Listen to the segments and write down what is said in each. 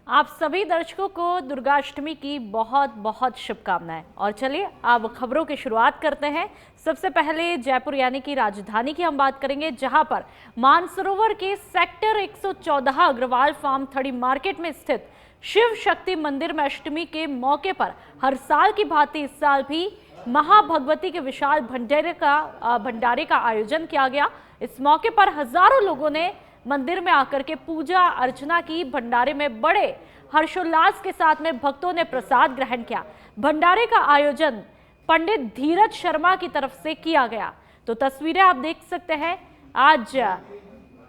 आप सभी दर्शकों को दुर्गाष्टमी की बहुत बहुत शुभकामनाएं। और चलिए अब खबरों की शुरुआत करते हैं। सबसे पहले जयपुर यानी कि राजधानी की हम बात करेंगे, जहां पर मानसरोवर के सेक्टर 114 अग्रवाल फार्म थड़ी मार्केट में स्थित शिव शक्ति मंदिर में अष्टमी के मौके पर हर साल की भांति इस साल भी महाभगवती के विशाल भंडारे का आयोजन किया गया। इस मौके पर हजारों लोगों ने मंदिर में आकर के पूजा अर्चना की। भंडारे में बड़े हर्षोल्लास के साथ में भक्तों ने प्रसाद ग्रहण किया। भंडारे का आयोजन पंडित धीरज शर्मा की तरफ से किया गया। तो तस्वीरें आप देख सकते हैं। आज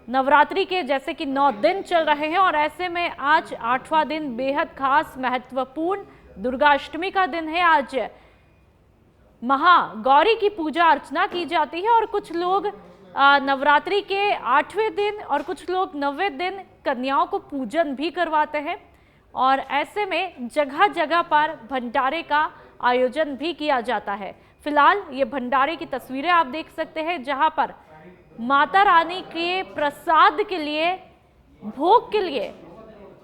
नवरात्रि के जैसे कि 9 दिन चल रहे हैं और ऐसे में आज 8वां दिन बेहद खास महत्वपूर्ण दुर्गाष्टमी का दिन है। आज महागौरी की पूजा अर्चना की जाती है और कुछ लोग नवरात्रि के 8वें दिन और कुछ लोग 9वें दिन कन्याओं को पूजन भी करवाते हैं। और ऐसे में जगह जगह पर भंडारे का आयोजन भी किया जाता है। फिलहाल ये भंडारे की तस्वीरें आप देख सकते हैं, जहां पर माता रानी के प्रसाद के लिए, भोग के लिए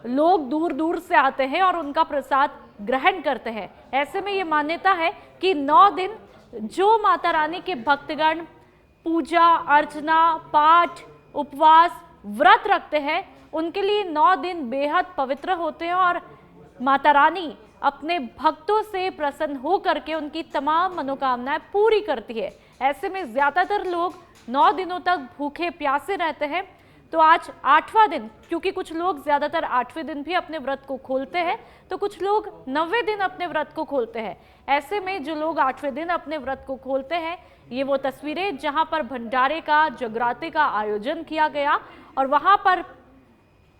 लोग दूर दूर से आते हैं और उनका प्रसाद ग्रहण करते हैं। ऐसे में ये मान्यता है कि 9 दिन जो माता रानी के भक्तगण पूजा अर्चना पाठ उपवास व्रत रखते हैं, उनके लिए 9 दिन बेहद पवित्र होते हैं और माता रानी अपने भक्तों से प्रसन्न हो करके उनकी तमाम मनोकामनाएं पूरी करती है। ऐसे में ज्यादातर लोग 9 दिनों तक भूखे प्यासे रहते हैं। तो आज 8वां दिन, क्योंकि कुछ लोग ज्यादातर 8वें दिन भी अपने व्रत को खोलते हैं, तो कुछ लोग 9वें दिन अपने व्रत को खोलते हैं। ऐसे में जो लोग 8वें दिन अपने व्रत को खोलते हैं, ये वो तस्वीरें जहां पर भंडारे का जगराते का आयोजन किया गया और वहां पर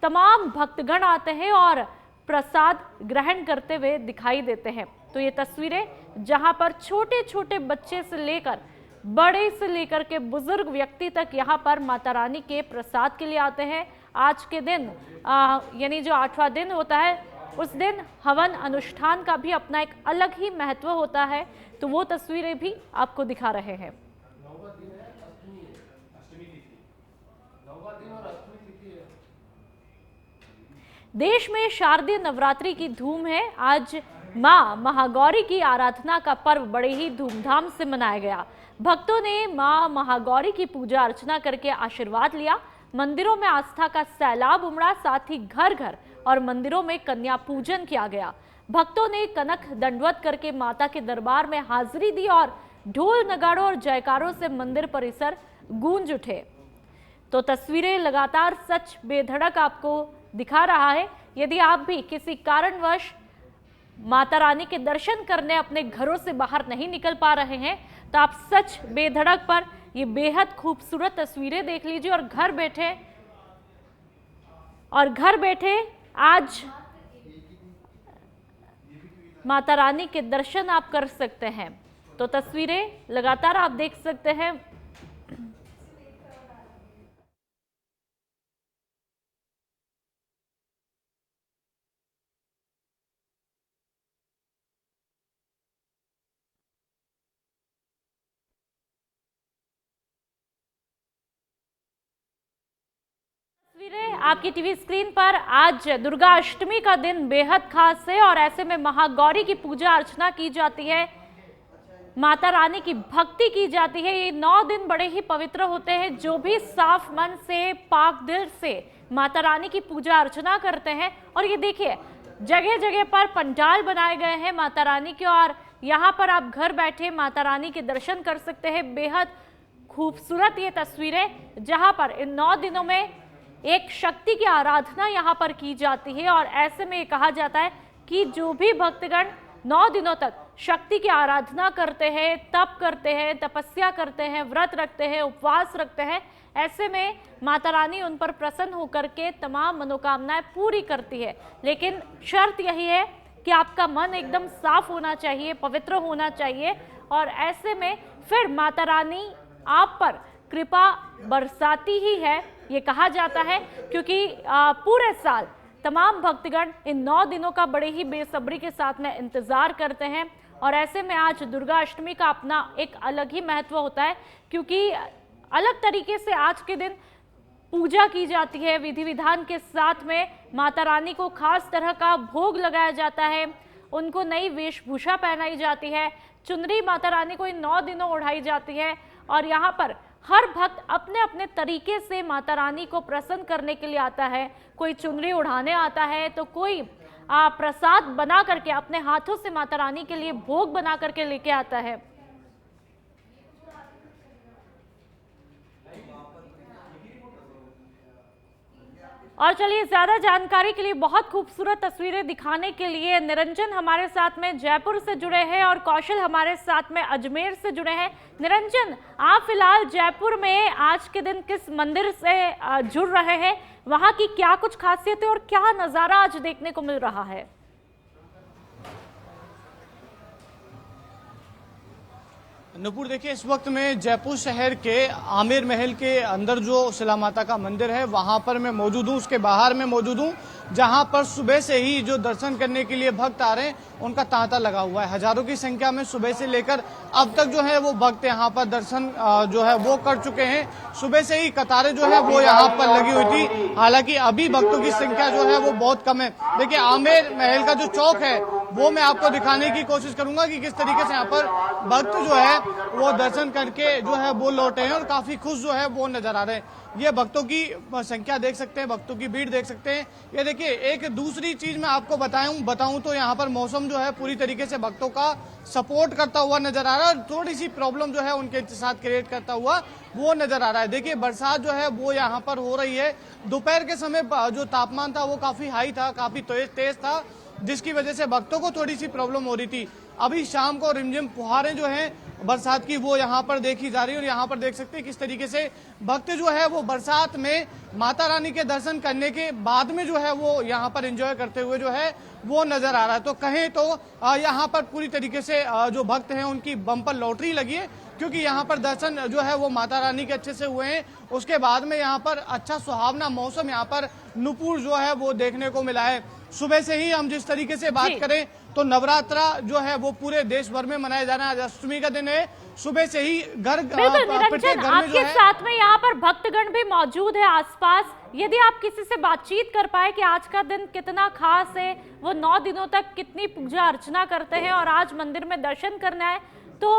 तमाम भक्तगण आते हैं और प्रसाद ग्रहण करते हुए दिखाई देते हैं। तो ये तस्वीरें जहां पर छोटे छोटे बच्चे से लेकर बड़े से लेकर के बुजुर्ग व्यक्ति तक यहाँ पर माता रानी के प्रसाद के लिए आते हैं। आज के दिन यानी जो 8वां दिन होता है, उस दिन हवन अनुष्ठान का भी अपना एक अलग ही महत्व होता है। तो वो तस्वीरें भी आपको दिखा रहे हैं। देश में शारदीय नवरात्रि की धूम है। आज मां महागौरी की आराधना का पर्व बड़े ही धूमधाम से मनाया गया। भक्तों ने मां महागौरी की पूजा अर्चना करके आशीर्वाद लिया। मंदिरों में आस्था का सैलाब उमड़ा, साथ ही घर घर और मंदिरों में कन्या पूजन किया गया। भक्तों ने कनक दंडवत करके माता के दरबार में हाजिरी दी और ढोल नगाड़ों और जयकारों से मंदिर परिसर गूंज उठे। तो तस्वीरें लगातार सच बेधड़क आपको दिखा रहा है। यदि आप भी किसी कारणवश माता रानी के दर्शन करने अपने घरों से बाहर नहीं निकल पा रहे हैं, तो आप सच बेधड़क पर ये बेहद खूबसूरत तस्वीरें देख लीजिए और घर बैठे आज माता रानी के दर्शन आप कर सकते हैं। तो तस्वीरें लगातार आप देख सकते हैं। तस्वीरें आपकी टीवी स्क्रीन पर। आज दुर्गा अष्टमी का दिन बेहद खास है और ऐसे में महागौरी की पूजा अर्चना की जाती है, माता रानी की भक्ति की जाती है। ये 9 दिन बड़े ही पवित्र होते हैं। जो भी साफ मन से पाक दिल से माता रानी की पूजा अर्चना करते हैं, और ये देखिए जगह जगह पर पंडाल बनाए गए हैं माता रानी के, और यहाँ पर आप घर बैठे माता रानी के दर्शन कर सकते हैं। बेहद खूबसूरत ये तस्वीरें, जहाँ पर इन 9 दिनों में एक शक्ति की आराधना यहाँ पर की जाती है। और ऐसे में कहा जाता है कि जो भी भक्तगण 9 दिनों तक शक्ति की आराधना करते हैं, तप करते हैं, तपस्या करते हैं, व्रत रखते हैं, उपवास रखते हैं, ऐसे में माता रानी उन पर प्रसन्न होकर के तमाम मनोकामनाएं पूरी करती है। लेकिन शर्त यही है कि आपका मन एकदम साफ होना चाहिए, पवित्र होना चाहिए, और ऐसे में फिर माता रानी आप पर कृपा बरसाती ही है, ये कहा जाता है। क्योंकि पूरे साल तमाम भक्तगण इन 9 दिनों का बड़े ही बेसब्री के साथ में इंतजार करते हैं। और ऐसे में आज दुर्गा अष्टमी का अपना एक अलग ही महत्व होता है, क्योंकि अलग तरीके से आज के दिन पूजा की जाती है, विधि विधान के साथ में माता रानी को खास तरह का भोग लगाया जाता है, उनको नई वेशभूषा पहनाई जाती है, चुनरी माता रानी को इन 9 दिनों ओढ़ाई जाती है और यहाँ पर हर भक्त अपने अपने तरीके से माता रानी को प्रसन्न करने के लिए आता है। कोई चुनरी उड़ाने आता है तो कोई प्रसाद बना करके अपने हाथों से माता रानी के लिए भोग बना करके लेके आता है। और चलिए ज्यादा जानकारी के लिए, बहुत खूबसूरत तस्वीरें दिखाने के लिए निरंजन हमारे साथ में जयपुर से जुड़े हैं और कौशल हमारे साथ में अजमेर से जुड़े हैं। निरंजन, आप फिलहाल जयपुर में आज के दिन किस मंदिर से जुड़ रहे हैं, वहां की क्या कुछ खासियत है और क्या नजारा आज देखने को मिल रहा है? नूपुर, देखिए इस वक्त में जयपुर शहर के आमेर महल के अंदर जो शिला माता का मंदिर है वहां पर मैं मौजूद हूं, उसके बाहर में मौजूद हूं, जहां पर सुबह से ही जो दर्शन करने के लिए भक्त आ रहे हैं उनका तांता लगा हुआ है। हजारों की संख्या में सुबह से लेकर अब तक जो है वो भक्त यहां पर दर्शन जो है वो कर चुके हैं। सुबह से ही कतारें जो है वो यहाँ पर लगी हुई थी, हालांकि अभी भक्तों की संख्या जो है वो बहुत कम है। देखिए आमेर महल का जो चौक है वो मैं आपको दिखाने की कोशिश करूंगा कि किस तरीके से यहाँ पर भक्त जो है वो दर्शन करके जो है वो लौटे हैं और काफी खुश जो है वो नजर आ रहे हैं। ये भक्तों की संख्या देख सकते हैं, भक्तों की भीड़ देख सकते हैं। ये देखिए एक दूसरी चीज मैं आपको बताऊं तो यहाँ पर मौसम जो है पूरी तरीके से भक्तों का सपोर्ट करता हुआ नजर आ रहा है और थोड़ी सी प्रॉब्लम जो है उनके साथ क्रिएट करता हुआ वो नजर आ रहा है। देखिए बरसात जो है वो यहाँ पर हो रही है। दोपहर के समय जो तापमान था वो काफी हाई था, काफी तेज था, जिसकी वजह से भक्तों को थोड़ी सी प्रॉब्लम हो रही थी। अभी शाम को रिमझिम फुहारें जो हैं बरसात की वो यहाँ पर देखी जा रही है और यहाँ पर देख सकते हैं किस तरीके से भक्त जो है वो बरसात में माता रानी के दर्शन करने के बाद में जो है वो यहाँ पर एंजॉय करते हुए जो है वो नजर आ रहा है। तो कहें तो यहाँ पर पूरी तरीके से जो भक्त हैं उनकी बम्पर लॉटरी लगी है, क्योंकि यहाँ पर दर्शन जो है वो माता रानी के अच्छे से हुए हैं। उसके बाद में यहाँ पर अच्छा सुहावना मौसम यहाँ पर नूपुर जो है वो देखने को मिला है। सुबह से ही हम जिस तरीके से बात करें तो नवरात्रा जो है वो पूरे देश भर में मनाया जा रहा है। आज अष्टमी का दिन है, सुबह से ही निरंजन आपके साथ में यहाँ पर भक्तगण भी मौजूद है आसपास। यदि आप किसी से बातचीत कर पाए कि आज का दिन कितना खास है, वो 9 दिनों तक कितनी पूजा अर्चना करते हैं और आज मंदिर में दर्शन करना है, तो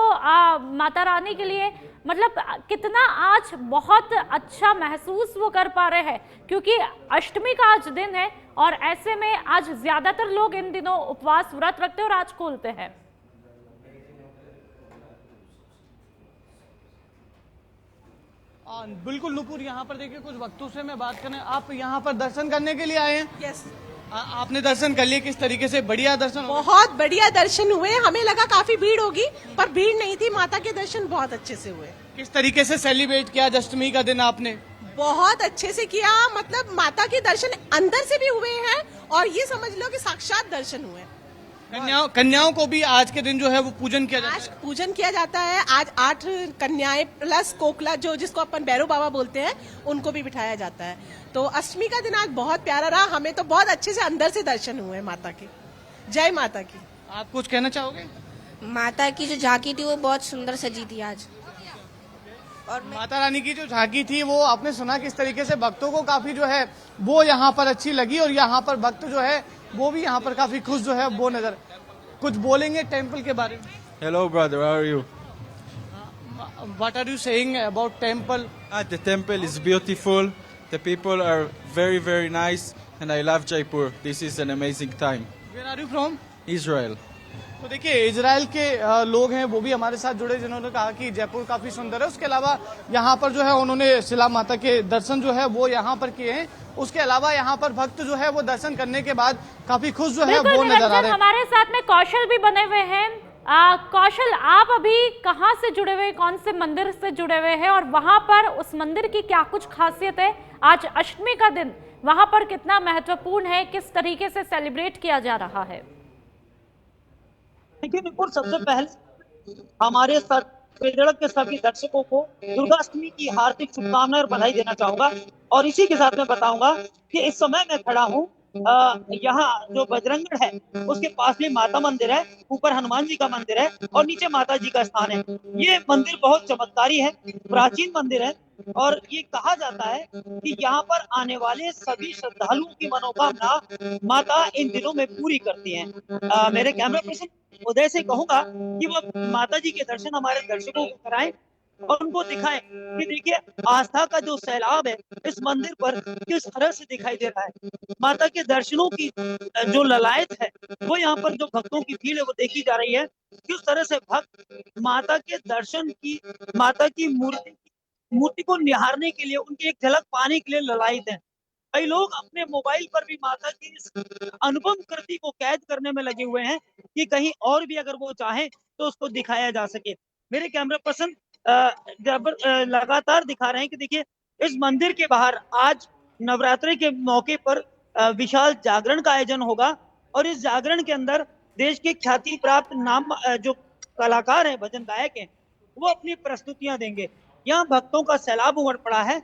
माता रानी के लिए मतलब कितना आज बहुत अच्छा महसूस वो कर पा रहे हैं, क्योंकि अष्टमी का आज दिन है और ऐसे में आज ज्यादातर लोग इन दिनों उपवास व्रत रखते हैं और आज खोलते हैं। बिल्कुल नूपुर, यहाँ पर देखिए कुछ वक्तों से मैं बात करें, आप यहाँ पर दर्शन करने के लिए आए हैं? यस। आपने दर्शन कर लिए, किस तरीके से? बढ़िया दर्शन? बहुत बढ़िया दर्शन हुए। हमें लगा काफी भीड़ होगी पर भीड़ नहीं थी। माता के दर्शन बहुत अच्छे से हुए। किस तरीके से सेलिब्रेट किया आज अष्टमी का दिन आपने? बहुत अच्छे से किया, मतलब माता के दर्शन अंदर से भी हुए हैं और ये समझ लो कि साक्षात दर्शन हुए। कन्याओं को भी आज के दिन जो है वो पूजन किया जाता है? आज पूजन किया जाता है। आज 8 कन्याएं प्लस कोकला जो जिसको अपन भैरव बाबा बोलते हैं उनको भी बिठाया जाता है। तो अष्टमी का दिन आज बहुत प्यारा रहा। हमें तो बहुत अच्छे से अंदर से दर्शन हुए माता के। जय माता की। आप कुछ कहना चाहोगे? माता की जो झांकी थी वो बहुत सुंदर सजी थी आज। और माता रानी की जो झांकी थी वो आपने सुना किस तरीके से भक्तों को काफी जो है वो यहाँ पर अच्छी लगी और यहाँ पर भक्त जो है वो भी यहाँ पर काफी खुश जो है वो नजर। कुछ बोलेंगे टेम्पल के बारे में? Hello brother, how are you? What are you saying about temple? The temple is beautiful. The people are very very nice and I love Jaipur. This is an amazing time. Where are you from? Israel. तो देखिए Israel के लोग हैं वो भी हमारे साथ जुड़े, जिन्होंने कहा कि जयपुर काफी सुंदर है। उसके अलावा यहाँ पर जो है उन्होंने शिला माता के दर्शन जो है वो यहाँ पर किए हैं। उसके अलावा यहाँ पर भक्त जो है वो दर्शन करने के बाद काफी खुश जो है वो नजर आ रहे हैं। हमारे साथ में कौशल भी बने हुए हैं। कौशल, आप अभी कहाँ से जुड़े हुए, कौन से मंदिर से जुड़े हुए हैं और वहाँ पर उस मंदिर की क्या कुछ खासियत है? आज अष्टमी का दिन वहाँ पर कितना महत्वपूर्ण है, किस तरीके से सेलिब्रेट किया जा रहा है? देखिए निपुण, सबसे पहले हमारे के सभी दर्शकों को दुर्गाष्टमी की हार्दिक शुभकामनाएं और बधाई देना चाहूंगा। और इसी के साथ मैं बताऊंगा कि इस समय मैं खड़ा हूं यहाँ जो बजरंगगढ़ है उसके पास भी माता मंदिर है, ऊपर हनुमान जी का मंदिर है और नीचे माता जी का स्थान है। ये मंदिर बहुत चमत्कारी है, प्राचीन मंदिर है और ये कहा जाता है कि यहाँ पर आने वाले सभी श्रद्धालुओं की मनोकामना माता इन दिनों में पूरी करती है। मेरे कैमरा पर्सन उदय से कहूंगा कि वो माता जी के दर्शन हमारे दर्शकों को कराएं और उनको दिखाएं कि देखिए आस्था का जो सैलाब है इस मंदिर पर किस तरह से दिखाई दे रहा है। माता के दर्शनों की जो ललायत है वो यहाँ पर जो भक्तों की भीड़ है वो देखी जा रही है। किस तरह से भक्त माता के दर्शन की, माता की मूर्ति को निहारने के लिए, उनकी एक झलक पाने के लिए ललायत है। कई लोग अपने मोबाइल पर भी माता की इस अनुपम कृति को कैद करने में लगे हुए हैं कि कहीं और भी अगर वो चाहे तो उसको दिखाया जा सके। मेरे कैमरा पर्सन लगातार दिखा रहे हैं कि देखिए इस मंदिर के बाहर आज नवरात्रि के मौके पर विशाल जागरण का आयोजन होगा और इस जागरण के अंदर देश के ख्याति प्राप्त नाम जो कलाकार हैं, भजन गायक हैं, वो अपनी प्रस्तुतियां देंगे। यहाँ भक्तों का सैलाब उमड़ पड़ा है।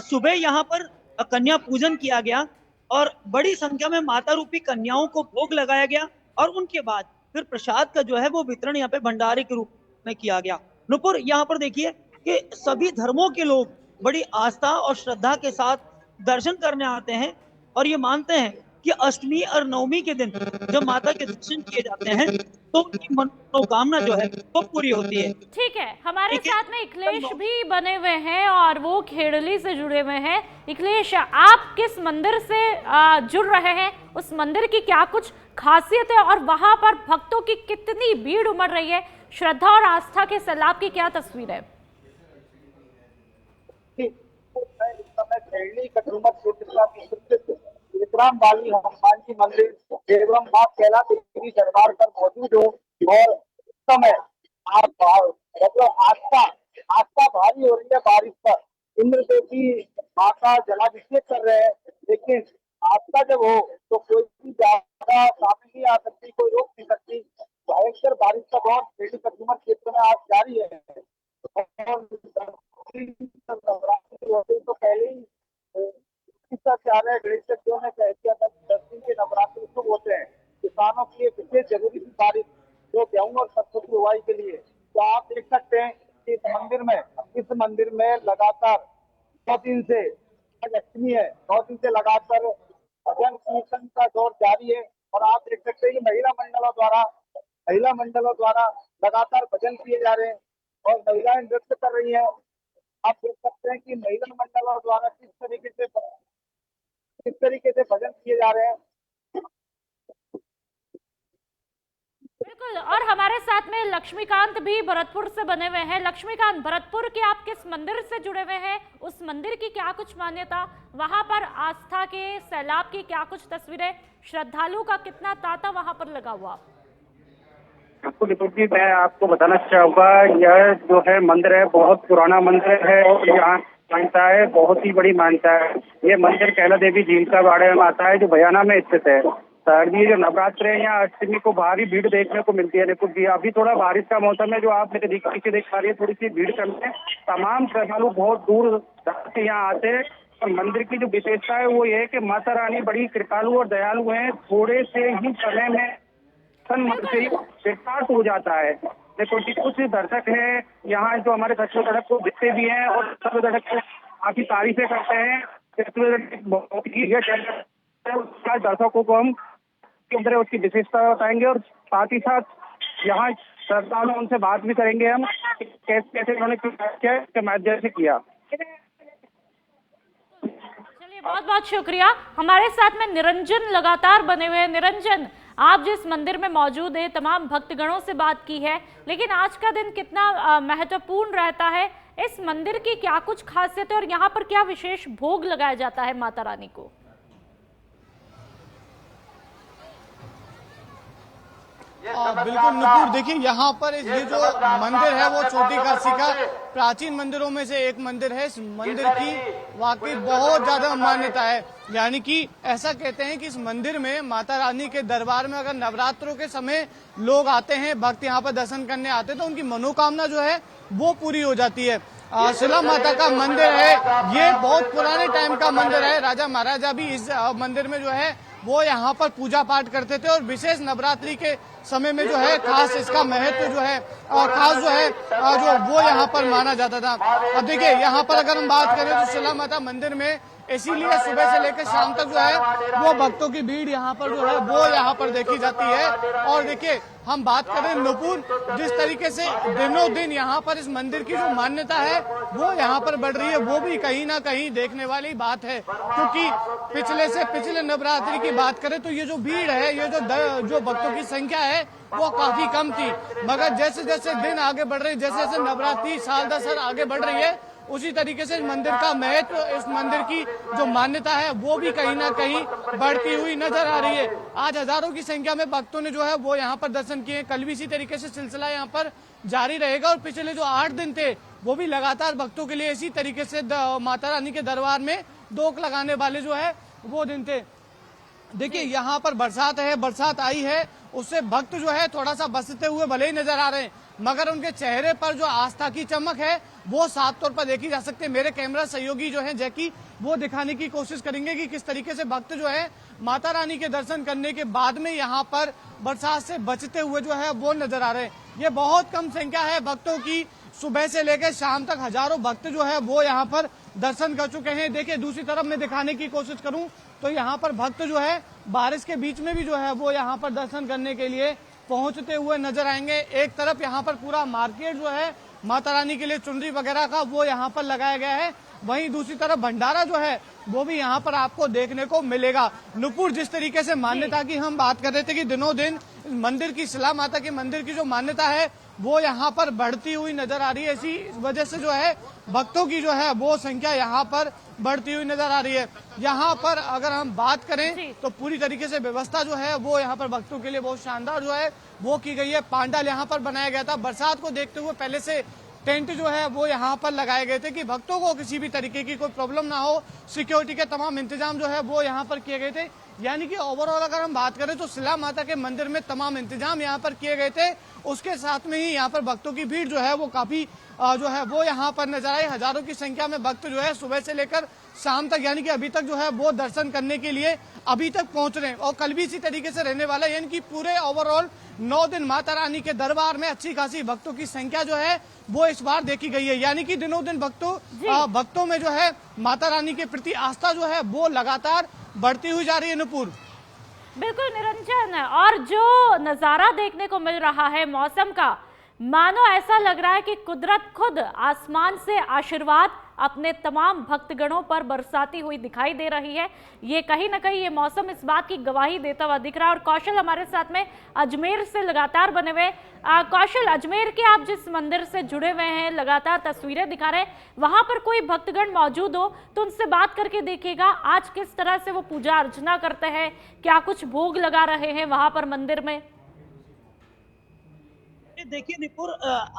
सुबह यहाँ पर कन्या पूजन किया गया और बड़ी संख्या में माता रूपी कन्याओं को भोग लगाया गया और उनके बाद फिर प्रसाद का जो है वो वितरण यहाँ पे भंडारे के रूप में किया गया। नुपुर, यहाँ पर देखिए कि सभी धर्मों के लोग बड़ी आस्था और श्रद्धा के साथ दर्शन करने आते हैं और ये मानते हैं कि अष्टमी और नवमी के दिन जब माता के दर्शन किए जाते हैं तो उनकी मनोकामना जो है वो पूरी होती है। ठीक है, हमारे साथ में इखलेश भी बने हुए हैं और वो खेड़ली से जुड़े हुए हैं। इखलेश, आप किस मंदिर से जुड़ रहे हैं? उस मंदिर की क्या कुछ खासियत है और वहां पर भक्तों की कितनी भीड़ उमड़ रही है? श्रद्धा और आस्था के सैलाब की क्या तस्वीर है? विश्राम वाली हनुमान जी मंदिर एवं मां कैला देवी दरबार पर मौजूद हो और इस समय मतलब आस्था भारी हो रही है। बारिश पर इंद्र देवी मां का जलाभिषेक कर रहे हैं, लेकिन आस्था जब हो तो कोई भी ज्यादा सामने नहीं आ सकती, कोई रोक नहीं सकती। भयंकर बारिश का दौर बेटी कंज्यूमर क्षेत्र में आज जारी है तो पहले ही गणेशों ने कह दिया था 10 दिन के नवरात्र शुभ होते हैं। किसानों की एक विशेष जरूरी थी बारिश जो गेहूं और सरसों की बुआई के लिए। तो आप देख सकते हैं कि इस मंदिर में लगातार 9 दिन से, आज अष्टमी है, 9 दिन से लगातार भजन कीर्तन का दौर जारी है और आप देख सकते हैं कि महिला मंडलों द्वारा लगातार भजन किए जा रहे हैं और महिलाएं नृत्य कर रही हैं। आप देख सकते हैं कि महिला मंडलों द्वारा किस तरीके से भजन किए जा रहे हैं। बिल्कुल, और हमारे साथ में लक्ष्मीकांत भी भरतपुर से बने हुए हैं। लक्ष्मीकांत, भरतपुर के आप किस मंदिर से जुड़े हुए हैं? उस मंदिर की क्या कुछ मान्यता, वहां पर आस्था के सैलाब की क्या कुछ तस्वीरें, श्रद्धालु का कितना तांता वहां पर लगा हुआ? आपको जी मैं आपको बताना चाहूँगा, यह जो है मंदिर है बहुत पुराना मंदिर है और यहाँ मान्यता है, बहुत ही बड़ी मान्यता है। ये मंदिर कैला देवी झील का बाड़े में आता है जो बयाना में स्थित है। शारदीय जो नवरात्र है यहाँ अष्टमी को भारी भीड़ देखने को मिलती है। देखो जी अभी थोड़ा बारिश का मौसम है, जो आप मेरे पीछे देख पा रही है, थोड़ी सी भीड़ कम है। तमाम श्रद्धालु बहुत दूर से यहाँ आते हैं और मंदिर की जो विशेषता है वो ये है कि माता रानी बड़ी कृपालु और दयालु है। थोड़े से ही समय में स्टार्ट हो जाता है। देखो जी कुछ दर्शक है यहाँ जो हमारे सचिव दर्शक को दिखते भी हैं और सब दर्शक को काफी तारीफें करते हैं। बहुत ही दर्शकों को हम उसकी विशेषता बताएंगे और साथ ही साथ यहाँ श्रद्धालु उनसे बात भी करेंगे हम कैसे उन्होंने माध्यम से किया। चलिए, बहुत बहुत शुक्रिया। हमारे साथ में निरंजन लगातार बने हुए हैं। निरंजन, आप जिस मंदिर में मौजूद है, तमाम भक्तगणों से बात की है, लेकिन आज का दिन कितना महत्वपूर्ण रहता है? इस मंदिर की क्या कुछ खासियत है और यहाँ पर क्या विशेष भोग लगाया जाता है माता रानी को? बिल्कुल नुपुर, देखिए यहाँ पर ये जो मंदिर है वो छोटी काशी का प्राचीन मंदिरों में से एक मंदिर है। इस मंदिर की वाकई बहुत ज्यादा मान्यता है, यानी कि ऐसा कहते हैं कि इस मंदिर में माता रानी के दरबार में अगर नवरात्रों के समय लोग आते हैं, भक्त यहाँ पर दर्शन करने आते हैं तो उनकी मनोकामना जो है वो पूरी हो जाती है। शीला माता का मंदिर है, ये बहुत पुराने टाइम का मंदिर है। राजा महाराजा भी इस मंदिर में जो है वो यहाँ पर पूजा पाठ करते थे और विशेष नवरात्रि के समय में जो है खास इसका महत्व जो है खास जो है जो वो यहाँ पर माना जाता था। अब देखिए यहाँ पर अगर हम बात करें तो शीला माता मंदिर में इसीलिए सुबह से लेकर शाम तक जो है वो भक्तों की भीड़ यहाँ पर जो है वो यहाँ पर देखी जाती है। और देखिए हम बात करें नुपुर, जिस तरीके से दिनों दिन यहाँ पर इस मंदिर की जो मान्यता है वो यहाँ पर बढ़ रही है, वो भी कहीं ना कहीं देखने वाली बात है। क्योंकि पिछले नवरात्रि की बात करें तो ये जो भीड़ है, ये जो भक्तों की संख्या है वो काफी कम थी, मगर जैसे जैसे दिन आगे बढ़ रहे, जैसे जैसे नवरात्रि साल दर साल आगे बढ़ रही है, उसी तरीके से इस मंदिर का महत्व, इस मंदिर की जो मान्यता है वो भी कहीं ना कहीं बढ़ती हुई नजर आ रही है। आज हजारों की संख्या में भक्तों ने जो है वो यहाँ पर दर्शन किए। कल भी इसी तरीके से सिलसिला यहाँ पर जारी रहेगा और पिछले जो 8 दिन थे वो भी लगातार भक्तों के लिए इसी तरीके से माता रानी के दरबार में डोक लगाने वाले जो है वो दिन थे। देखिए यहाँ पर बरसात आई है, उससे भक्त जो है थोड़ा सा बसते हुए भले ही नजर आ रहे हैं, मगर उनके चेहरे पर जो आस्था की चमक है वो साफ तौर पर देखी जा सकती है। मेरे कैमरा सहयोगी जो है जैकी, वो दिखाने की कोशिश करेंगे कि किस तरीके से भक्त जो है माता रानी के दर्शन करने के बाद में यहाँ पर बरसात से बचते हुए जो है वो नजर आ रहे हैं। ये बहुत कम संख्या है भक्तों की, सुबह से लेकर शाम तक हजारों भक्त जो है वो यहाँ पर दर्शन कर चुके हैं। देखिए दूसरी तरफ मैं दिखाने की कोशिश करूं तो यहाँ पर भक्त जो है बारिश के बीच में भी जो है वो यहाँ पर दर्शन करने के लिए पहुंचते हुए नजर आएंगे। एक तरफ यहाँ पर पूरा मार्केट जो है माता रानी के लिए चुनरी वगैरह का वो यहाँ पर लगाया गया है, वहीं दूसरी तरफ भंडारा जो है वो भी यहाँ पर आपको देखने को मिलेगा। नुपुर, जिस तरीके से मान्यता की हम बात कर रहे थे कि दिनों दिन मंदिर की, शीला माता के मंदिर की जो मान्यता है वो यहाँ पर बढ़ती हुई नजर आ रही है। इसी वजह से जो है भक्तों की जो है वो संख्या यहाँ पर बढ़ती हुई नजर आ रही है। यहाँ पर अगर हम बात करें तो पूरी तरीके से व्यवस्था जो है वो यहाँ पर भक्तों के लिए बहुत शानदार जो है वो की गई है। पांडाल यहाँ पर बनाया गया था, बरसात को देखते हुए पहले से टेंट जो है वो यहाँ पर लगाए गए थे कि भक्तों को किसी भी तरीके की कोई प्रॉब्लम ना हो। सिक्योरिटी के तमाम इंतजाम जो है वो यहाँ पर किए गए थे। यानी कि ओवरऑल अगर हम बात करें तो शीला माता के मंदिर में तमाम इंतजाम यहाँ पर किए गए थे। उसके साथ में ही यहाँ पर भक्तों की भीड़ जो है वो काफी जो है वो यहाँ पर नजर आई। हजारों की संख्या में भक्त जो है सुबह से लेकर शाम तक, यानी कि अभी तक जो है वो दर्शन करने के लिए अभी तक पहुंच रहे हैं और कल भी इसी तरीके से रहने वाला है। यानी कि पूरे ओवरऑल 9 दिन माता रानी के दरबार में अच्छी खासी भक्तों की संख्या जो है वो इस बार देखी गई है। यानी कि दिनों दिन भक्तों में जो है माता रानी के प्रति आस्था जो है वो लगातार बढ़ती हुई जा रही है। नुपुर, बिल्कुल निरंजन, और जो नजारा देखने को मिल रहा है मौसम का, मानो ऐसा लग रहा है कि कुदरत खुद आसमान से आशीर्वाद अपने तमाम भक्तगणों पर बरसाती हुई दिखाई दे रही है। ये कहीं ना कहीं ये मौसम इस बात की गवाही देता हुआ दिख रहा है। और कौशल हमारे साथ में अजमेर से लगातार बने हुए। कौशल, अजमेर के आप जिस मंदिर से जुड़े हुए हैं, लगातार तस्वीरें दिखा रहे हैं, वहां पर कोई भक्तगण मौजूद हो तो उनसे बात करके देखिएगा आज किस तरह से वो पूजा अर्चना करते हैं, क्या कुछ भोग लगा रहे हैं वहां पर मंदिर में। देखिए निपुर,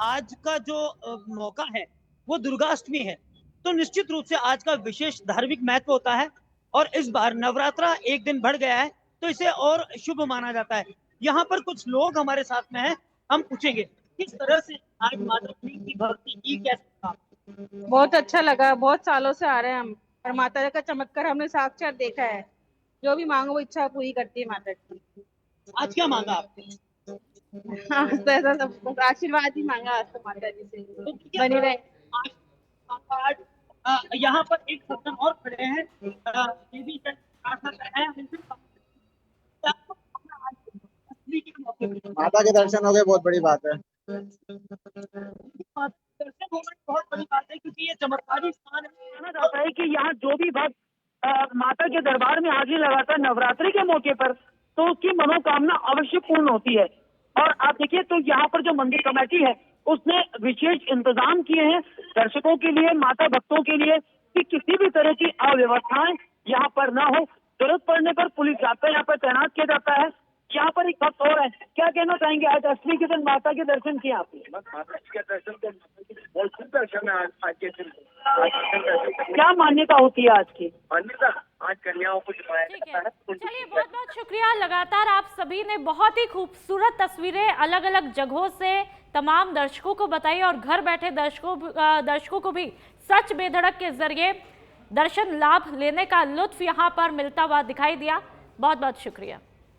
आज का जो मौका है वो दुर्गाष्टमी है, तो निश्चित रूप से आज का विशेष धार्मिक महत्व होता है और इस बार नवरात्रा एक दिन बढ़ गया है तो इसे और शुभ माना जाता है। यहाँ पर कुछ लोग हमारे साथ में हैं, हम पूछेंगे किस तरह से आज माता रानी की भक्ति की, कैसा? बहुत अच्छा लगा, बहुत सालों से आ रहे हैं हम और माता का चमत्कार हमने साक्षात देखा है। जो भी मांगो वो इच्छा पूरी करती है माता की। आज क्या मांगा आपने? हाँ, तो ऐसा सब आशीर्वाद ही मांगा आज तो माता जी से बनी रहे। आज यहाँ पर एक सज्जन और खड़े हैं, ये भी माता के दर्शन हो गए, बहुत बड़ी बात है। दर्शन हो गए बहुत बड़ी बात है, क्योंकि ये चमत्कारी स्थान माना जाता है कि यहाँ जो भी भक्त माता के दरबार में हाजिरी लगाता है नवरात्रि के मौके पर, तो उसकी मनोकामना अवश्य पूर्ण होती है। और आप देखिए तो यहाँ पर जो मंदिर कमेटी है उसने विशेष इंतजाम किए हैं दर्शकों के लिए, माता भक्तों के लिए, कि किसी भी तरह की अव्यवस्थाएं यहाँ पर ना हो। जरूरत पड़ने पर पुलिस जाप्ता यहाँ पर तैनात किया जाता है। यहाँ पर एक भक्त और है, क्या कहना चाहेंगे? आज अष्टमी के दिन माता के दर्शन किए आपने? क्या मान्यता होती है आज की? आज कन्याओं को ठीक है, चलिए बहुत बहुत शुक्रिया। लगातार आप सभी ने बहुत ही खूबसूरत तस्वीरें अलग अलग जगहों से तमाम दर्शकों को बताई और घर बैठे दर्शकों को भी सच बेधड़क के जरिए दर्शन लाभ लेने का लुत्फ यहाँ पर मिलता हुआ दिखाई दिया। बहुत बहुत शुक्रिया।